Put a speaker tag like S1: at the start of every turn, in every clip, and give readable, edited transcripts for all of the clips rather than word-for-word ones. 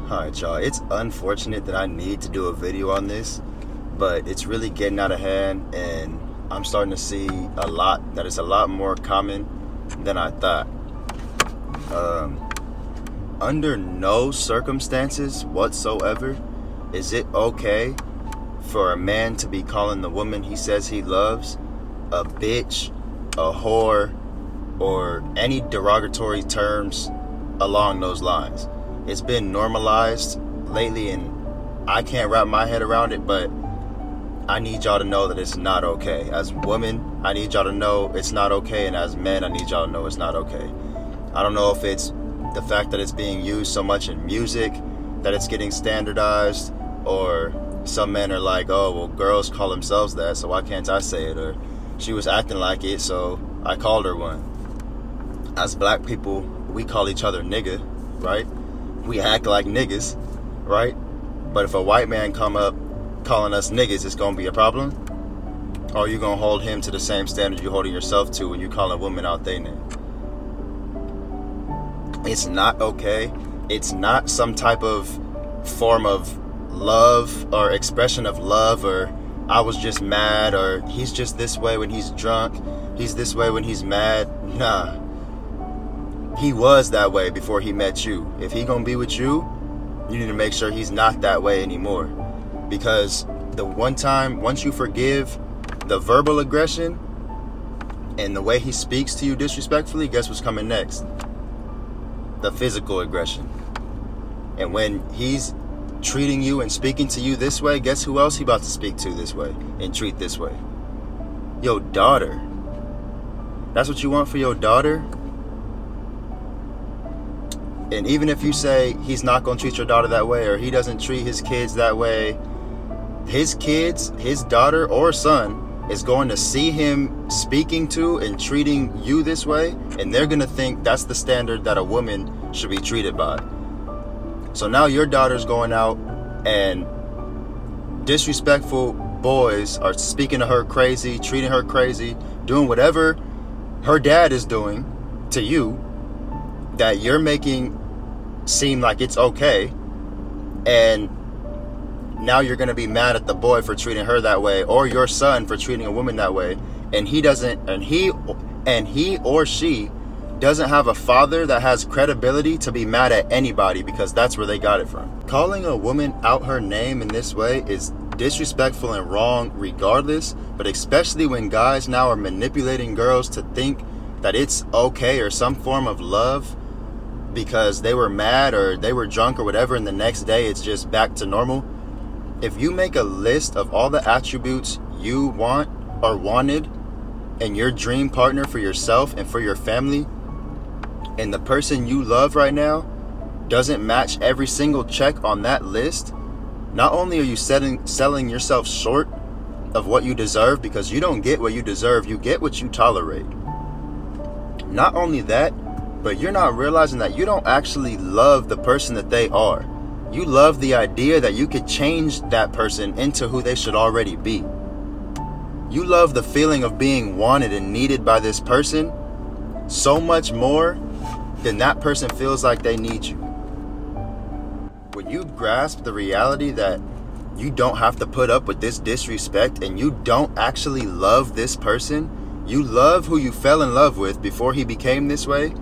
S1: Alright, y'all, it's unfortunate that I need to do a video on this, but it's really getting out of hand, and I'm starting to see that it's a lot more common than I thought. Under no circumstances whatsoever is it okay for a man to be calling the woman he says he loves a bitch, a whore, or any derogatory terms along those lines. It's been normalized lately, and I can't wrap my head around it, but I need y'all to know that it's not okay. As women, I need y'all to know it's not okay, and as men, I need y'all to know it's not okay. I don't know if it's the fact that it's being used so much in music that it's getting standardized, or some men are like, oh, well, girls call themselves that, so why can't I say it? Or she was acting like it, so I called her one. As black people, we call each other nigga, right? We act like niggas, right? But if a white man come up calling us niggas, it's gonna be a problem? Or are you gonna hold him to the same standard you're holding yourself to when you call a woman out their name? It's not okay. It's not some type of form of love or expression of love, or I was just mad, or he's just this way when he's drunk, he's this way when he's mad. Nah. He was that way before he met you. If he gonna be with you, you need to make sure he's not that way anymore. Because the one time, once you forgive the verbal aggression and the way he speaks to you disrespectfully, guess what's coming next? The physical aggression. And when he's treating you and speaking to you this way, guess who else he about to speak to this way and treat this way? Your daughter. That's what you want for your daughter? And even if you say he's not going to treat your daughter that way, or he doesn't treat his kids that way, his kids, his daughter or son is going to see him speaking to and treating you this way, and they're going to think that's the standard that a woman should be treated by. So now your daughter's going out and disrespectful boys are speaking to her crazy, treating her crazy, doing whatever her dad is doing to you that you're making seem like it's okay, and now you're going to be mad at the boy for treating her that way, or your son for treating a woman that way, and he or she doesn't have a father that has credibility to be mad at anybody, because that's where they got it from. Calling a woman out her name in this way is disrespectful and wrong regardless, but especially when guys now are manipulating girls to think that it's okay or some form of love because they were mad or they were drunk or whatever, and the next day it's just back to normal. If you make a list of all the attributes you want or wanted in your dream partner for yourself and for your family, and the person you love right now doesn't match every single check on that list, not only are you selling yourself short of what you deserve, because you don't get what you deserve, you get what you tolerate. Not only that, but you're not realizing that you don't actually love the person that they are. You love the idea that you could change that person into who they should already be. You love the feeling of being wanted and needed by this person so much more than that person feels like they need you. When you grasp the reality that you don't have to put up with this disrespect, and you don't actually love this person, you love who you fell in love with before he became this way,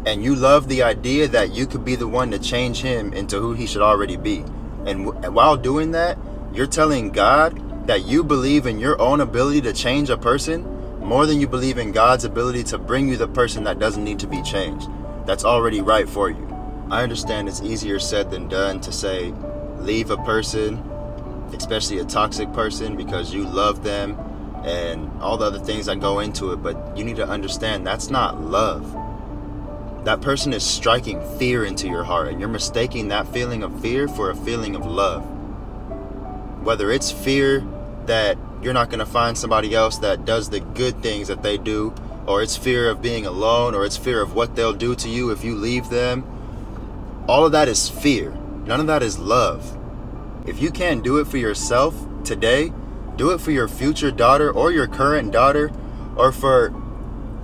S1: and you love the idea that you could be the one to change him into who he should already be. And while doing that, you're telling God that you believe in your own ability to change a person more than you believe in God's ability to bring you the person that doesn't need to be changed, that's already right for you. I understand it's easier said than done to say leave a person, especially a toxic person, because you love them and all the other things that go into it, but you need to understand that's not love. That person is striking fear into your heart, and you're mistaking that feeling of fear for a feeling of love. Whether it's fear that you're not going to find somebody else that does the good things that they do, or it's fear of being alone, or it's fear of what they'll do to you if you leave them. All of that is fear. None of that is love. If you can't do it for yourself today, do it for your future daughter or your current daughter, or for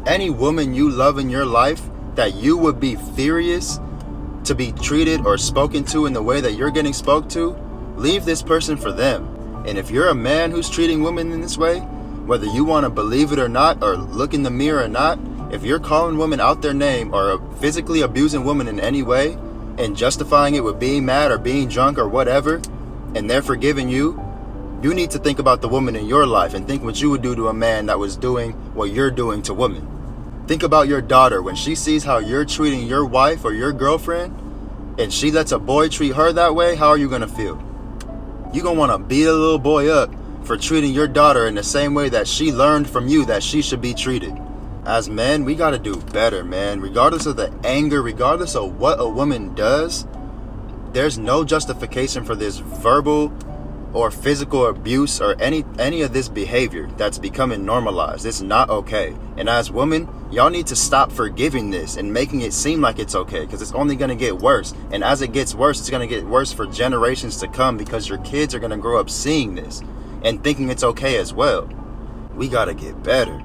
S1: any woman you love in your life that you would be furious to be treated or spoken to in the way that you're getting spoke to, leave this person for them. And if you're a man who's treating women in this way, whether you want to believe it or not, or look in the mirror or not, if you're calling women out their name or physically abusing women in any way and justifying it with being mad or being drunk or whatever, and they're forgiving you, you need to think about the woman in your life and think what you would do to a man that was doing what you're doing to women. Think about your daughter when she sees how you're treating your wife or your girlfriend, and she lets a boy treat her that way. How are you going to feel? You're going to want to beat a little boy up for treating your daughter in the same way that she learned from you that she should be treated. As men, we got to do better, man. Regardless of the anger, regardless of what a woman does, there's no justification for this verbal or physical abuse or any of this behavior that's becoming normalized. It's not okay. And as women, y'all need to stop forgiving this and making it seem like it's okay, because it's only going to get worse. And as it gets worse, it's going to get worse for generations to come, because your kids are going to grow up seeing this and thinking it's okay as well. We got to get better.